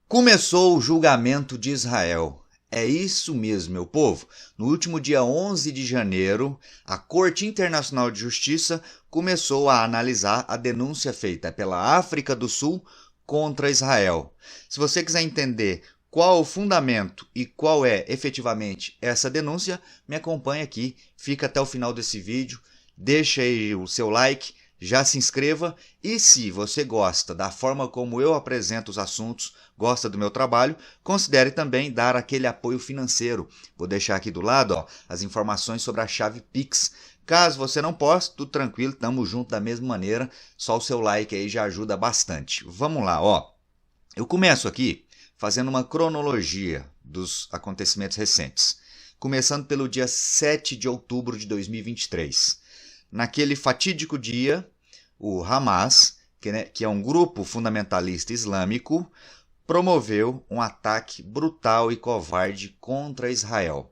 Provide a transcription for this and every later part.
Começou o julgamento de Israel. É isso mesmo, meu povo. No último dia 11 de janeiro, a Corte Internacional de Justiça começou a analisar a denúncia feita pela África do Sul contra Israel. Se você quiser entender qual o fundamento e qual é efetivamente essa denúncia, me acompanhe aqui, fica até o final desse vídeo, deixa aí o seu like, já se inscreva e se você gosta da forma como eu apresento os assuntos, gosta do meu trabalho, considere também dar aquele apoio financeiro. Vou deixar aqui do lado as informações sobre a chave Pix. Caso você não possa, tudo tranquilo, estamos juntos da mesma maneira, só o seu like aí já ajuda bastante. Vamos lá, eu começo aqui fazendo uma cronologia dos acontecimentos recentes, começando pelo dia 7 de outubro de 2023. Naquele fatídico dia, o Hamas, que é um grupo fundamentalista islâmico, promoveu um ataque brutal e covarde contra Israel,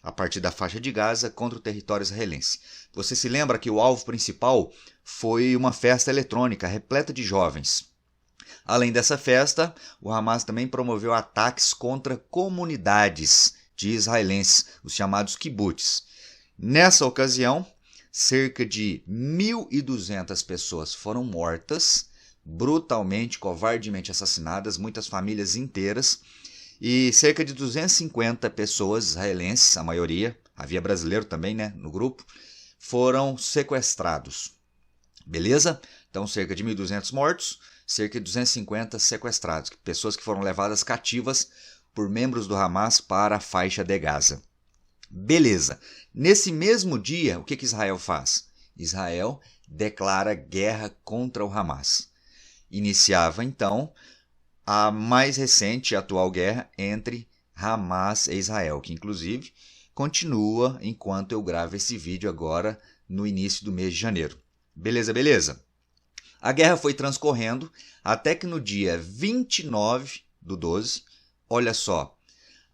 a partir da faixa de Gaza contra o território israelense. Você se lembra que o alvo principal foi uma festa eletrônica repleta de jovens. Além dessa festa, o Hamas também promoveu ataques contra comunidades de israelenses, os chamados kibbutz. Nessa ocasião, cerca de 1.200 pessoas foram mortas, brutalmente, covardemente assassinadas, muitas famílias inteiras, e cerca de 250 pessoas israelenses, a maioria, havia brasileiro também, no grupo, foram sequestrados. Beleza? Então, cerca de 1.200 mortos, cerca de 250 sequestrados, pessoas que foram levadas cativas por membros do Hamas para a faixa de Gaza. Beleza. Nesse mesmo dia, o que Israel faz? Israel declara guerra contra o Hamas. Iniciava, então, a mais recente e atual guerra entre Hamas e Israel, que, inclusive, continua enquanto eu gravo esse vídeo agora, no início do mês de janeiro. Beleza, beleza? A guerra foi transcorrendo até que no dia 29/12, olha só,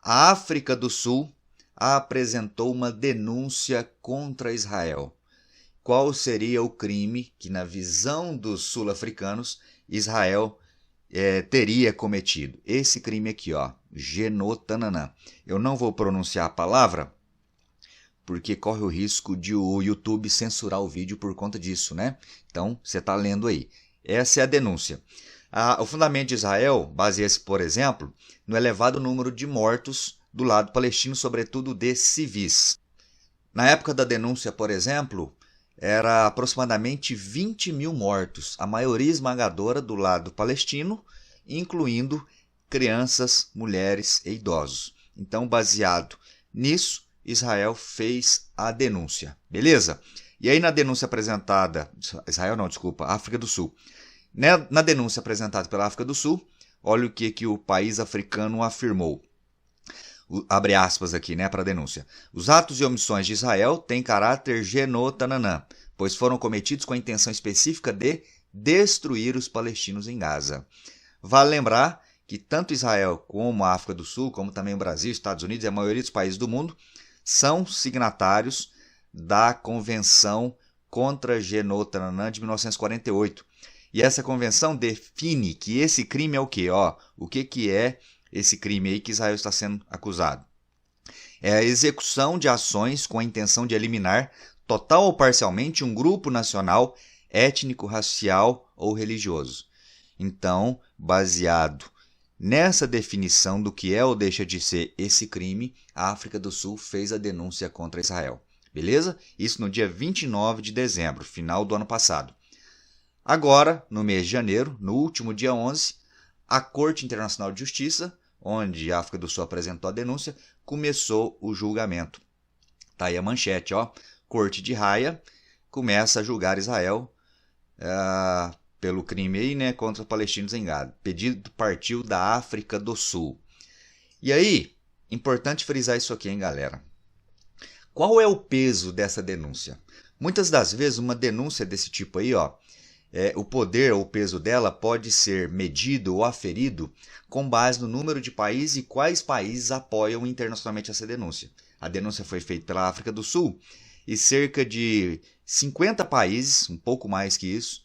a África do Sul apresentou uma denúncia contra Israel. Qual seria o crime que, na visão dos sul-africanos, Israel teria cometido? Esse crime aqui, Genotananã. Eu não vou pronunciar a palavra, porque corre o risco de o YouTube censurar o vídeo por conta disso, né? Então, você está lendo aí. Essa é a denúncia. O fundamento de Israel baseia-se, por exemplo, no elevado número de mortos do lado palestino, sobretudo de civis. Na época da denúncia, por exemplo, era aproximadamente 20.000 mortos, a maioria esmagadora do lado palestino, incluindo crianças, mulheres e idosos. Então, baseado nisso, Israel fez a denúncia, beleza? E aí na denúncia apresentada, África do Sul. Na denúncia apresentada pela África do Sul, olha o que o país africano afirmou. Abre aspas aqui, para a denúncia. Os atos e omissões de Israel têm caráter genotananã, pois foram cometidos com a intenção específica de destruir os palestinos em Gaza. Vale lembrar que tanto Israel como a África do Sul, como também o Brasil, Estados Unidos e a maioria dos países do mundo, são signatários da Convenção contra Genotananã de 1948. E essa convenção define que esse crime é o quê? O que é esse crime aí que Israel está sendo acusado? É a execução de ações com a intenção de eliminar, total ou parcialmente, um grupo nacional, étnico, racial ou religioso. Então, baseado nessa definição do que é ou deixa de ser esse crime, a África do Sul fez a denúncia contra Israel. Beleza? Isso no dia 29 de dezembro, final do ano passado. Agora, no mês de janeiro, no último dia 11, a Corte Internacional de Justiça, onde a África do Sul apresentou a denúncia, começou o julgamento. Tá aí a manchete, Corte de Haia começa a julgar Israel pelo crime aí, contra os palestinos em Gaza. Pedido partiu da África do Sul. E aí, importante frisar isso aqui, galera. Qual é o peso dessa denúncia? Muitas das vezes, uma denúncia desse tipo aí, o poder ou o peso dela pode ser medido ou aferido com base no número de países e quais países apoiam internacionalmente essa denúncia. A denúncia foi feita pela África do Sul e cerca de 50 países, um pouco mais que isso,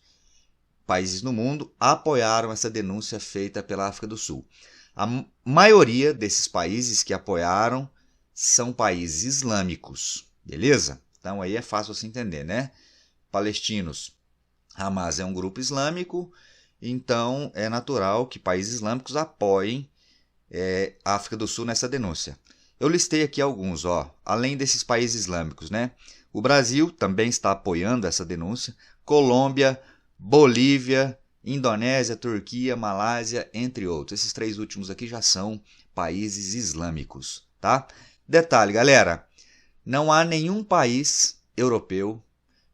países no mundo apoiaram essa denúncia feita pela África do Sul. A maioria desses países que apoiaram são países islâmicos, beleza? Então aí é fácil você entender, né? Palestinos, Hamas é um grupo islâmico, então é natural que países islâmicos apoiem a África do Sul nessa denúncia. Eu listei aqui alguns, além desses países islâmicos, né? O Brasil também está apoiando essa denúncia, Colômbia, Bolívia, Indonésia, Turquia, Malásia, entre outros. Esses 3 últimos aqui já são países islâmicos, tá? Detalhe, galera, não há nenhum país europeu,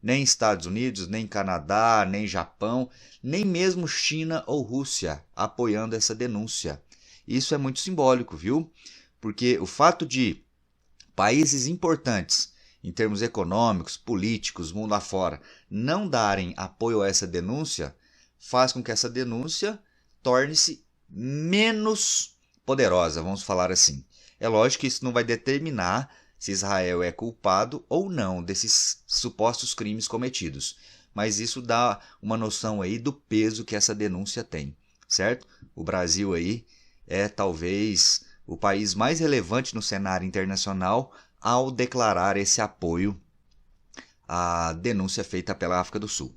nem Estados Unidos, nem Canadá, nem Japão, nem mesmo China ou Rússia apoiando essa denúncia. Isso é muito simbólico, viu? Porque o fato de países importantes em termos econômicos, políticos, mundo afora, não darem apoio a essa denúncia, faz com que essa denúncia torne-se menos poderosa, vamos falar assim. É lógico que isso não vai determinar se Israel é culpado ou não desses supostos crimes cometidos, mas isso dá uma noção aí do peso que essa denúncia tem, certo? O Brasil aí é talvez o país mais relevante no cenário internacional ao declarar esse apoio à denúncia feita pela África do Sul.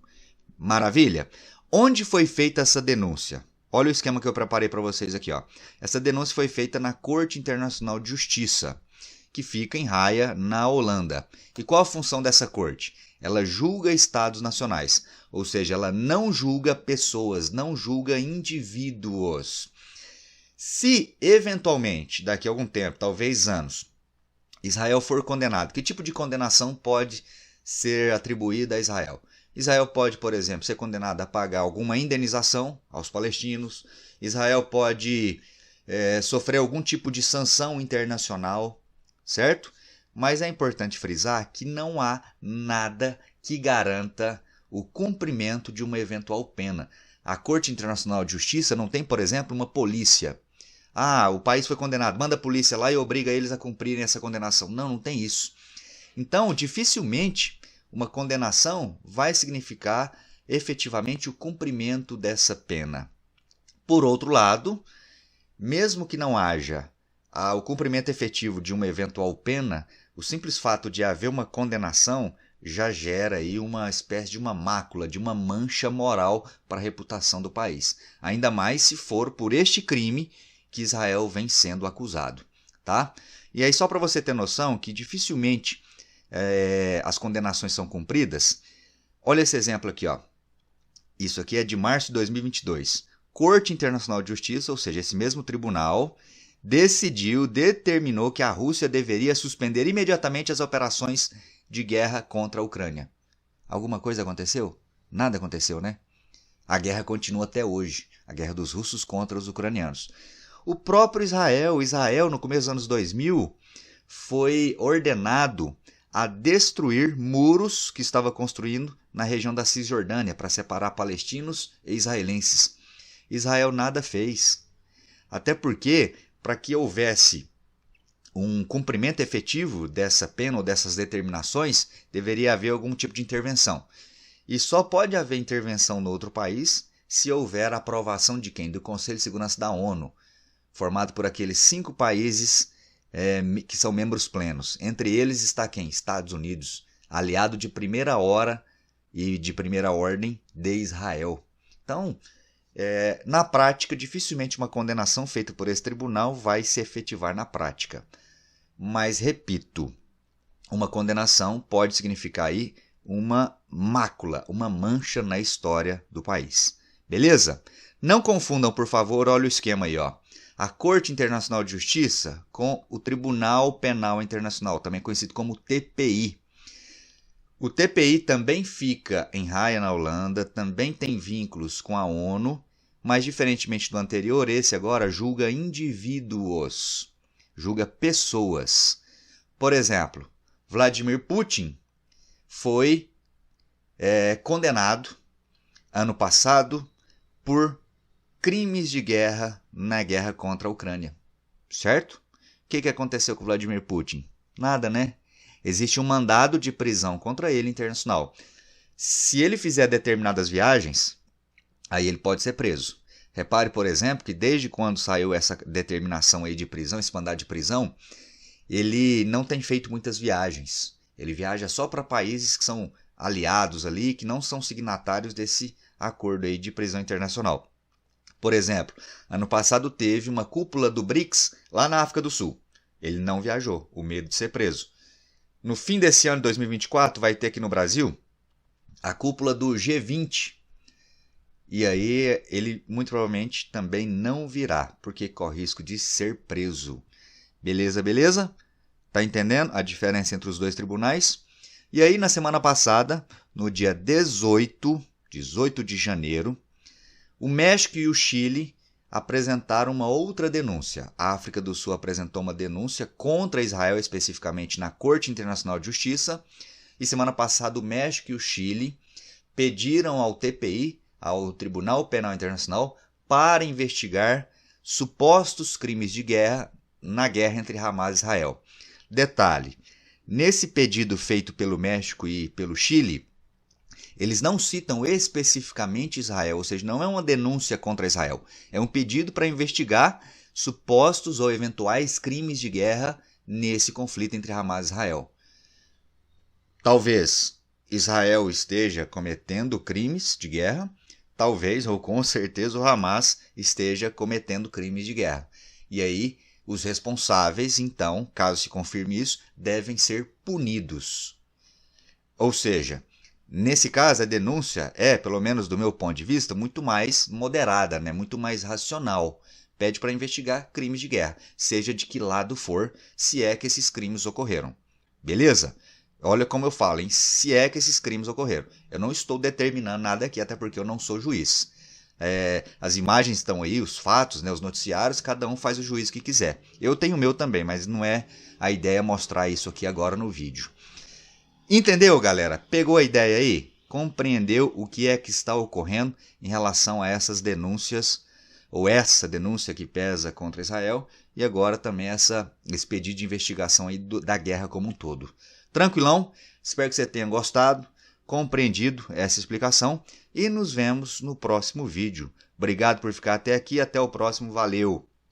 Maravilha? Onde foi feita essa denúncia? Olha o esquema que eu preparei para vocês aqui. Essa denúncia foi feita na Corte Internacional de Justiça, que fica em Haia, na Holanda. E qual a função dessa corte? Ela julga estados nacionais, ou seja, ela não julga pessoas, não julga indivíduos. Se, eventualmente, daqui a algum tempo, talvez anos, Israel for condenado, que tipo de condenação pode ser atribuída a Israel? Israel pode, por exemplo, ser condenado a pagar alguma indenização aos palestinos. Israel pode sofrer algum tipo de sanção internacional, certo? Mas é importante frisar que não há nada que garanta o cumprimento de uma eventual pena. A Corte Internacional de Justiça não tem, por exemplo, uma polícia. O país foi condenado, manda a polícia lá e obriga eles a cumprirem essa condenação. Não, não tem isso. Então, dificilmente uma condenação vai significar efetivamente o cumprimento dessa pena. Por outro lado, mesmo que não haja o cumprimento efetivo de uma eventual pena, o simples fato de haver uma condenação já gera aí uma espécie de uma mácula, de uma mancha moral para a reputação do país. Ainda mais se for por este crime que Israel vem sendo acusado, tá? E aí só para você ter noção que dificilmente as condenações são cumpridas, olha esse exemplo aqui, Isso aqui é de março de 2022. Corte Internacional de Justiça, ou seja, esse mesmo tribunal, determinou que a Rússia deveria suspender imediatamente as operações de guerra contra a Ucrânia. Alguma coisa aconteceu? Nada aconteceu, né? A guerra continua até hoje, a guerra dos russos contra os ucranianos. O próprio Israel no começo dos anos 2000, foi ordenado a destruir muros que estava construindo na região da Cisjordânia para separar palestinos e israelenses. Israel nada fez. Até porque, para que houvesse um cumprimento efetivo dessa pena ou dessas determinações, deveria haver algum tipo de intervenção. E só pode haver intervenção no outro país se houver a aprovação de quem? Do Conselho de Segurança da ONU, formado por aqueles 5 países que são membros plenos. Entre eles está quem? Estados Unidos, aliado de primeira hora e de primeira ordem de Israel. Então, na prática, dificilmente uma condenação feita por esse tribunal vai se efetivar na prática. Mas, repito, uma condenação pode significar aí uma mácula, uma mancha na história do país. Beleza? Não confundam, por favor, olha o esquema aí, A Corte Internacional de Justiça com o Tribunal Penal Internacional, também conhecido como TPI. O TPI também fica em Haia, na Holanda, também tem vínculos com a ONU, mas diferentemente do anterior, esse agora julga indivíduos, julga pessoas. Por exemplo, Vladimir Putin foi condenado ano passado por crimes de guerra na guerra contra a Ucrânia, certo? O que aconteceu com Vladimir Putin? Nada, né? Existe um mandado de prisão contra ele internacional. Se ele fizer determinadas viagens, aí ele pode ser preso. Repare, por exemplo, que desde quando saiu essa determinação aí de prisão, esse mandado de prisão, ele não tem feito muitas viagens. Ele viaja só para países que são aliados ali, que não são signatários desse acordo aí de prisão internacional. Por exemplo, ano passado teve uma cúpula do BRICS lá na África do Sul. Ele não viajou, o medo de ser preso. No fim desse ano de 2024 vai ter aqui no Brasil a cúpula do G20. E aí ele muito provavelmente também não virá, porque corre risco de ser preso. Beleza, beleza? Tá entendendo a diferença entre os dois tribunais? E aí na semana passada, no dia 18 de janeiro, o México e o Chile apresentaram uma outra denúncia. A África do Sul apresentou uma denúncia contra Israel, especificamente na Corte Internacional de Justiça. E semana passada o México e o Chile pediram ao TPI, ao Tribunal Penal Internacional, para investigar supostos crimes de guerra na guerra entre Hamas e Israel. Detalhe, nesse pedido feito pelo México e pelo Chile, eles não citam especificamente Israel, ou seja, não é uma denúncia contra Israel. É um pedido para investigar supostos ou eventuais crimes de guerra nesse conflito entre Hamas e Israel. Talvez Israel esteja cometendo crimes de guerra, talvez ou com certeza o Hamas esteja cometendo crimes de guerra. E aí, os responsáveis, então, caso se confirme isso, devem ser punidos. Ou seja, nesse caso, a denúncia é, pelo menos do meu ponto de vista, muito mais moderada, né? Muito mais racional. Pede para investigar crimes de guerra, seja de que lado for, se é que esses crimes ocorreram. Beleza? Olha como eu falo, hein? Se é que esses crimes ocorreram. Eu não estou determinando nada aqui, até porque eu não sou juiz. As imagens estão aí, os fatos, né, os noticiários, cada um faz o juízo que quiser. Eu tenho o meu também, mas não é a ideia mostrar isso aqui agora no vídeo. Entendeu, galera? Pegou a ideia aí? Compreendeu o que é que está ocorrendo em relação a essas denúncias, ou essa denúncia que pesa contra Israel, e agora também esse pedido de investigação aí da guerra como um todo. Tranquilão? Espero que você tenha gostado, compreendido essa explicação e nos vemos no próximo vídeo. Obrigado por ficar até aqui, até o próximo, valeu!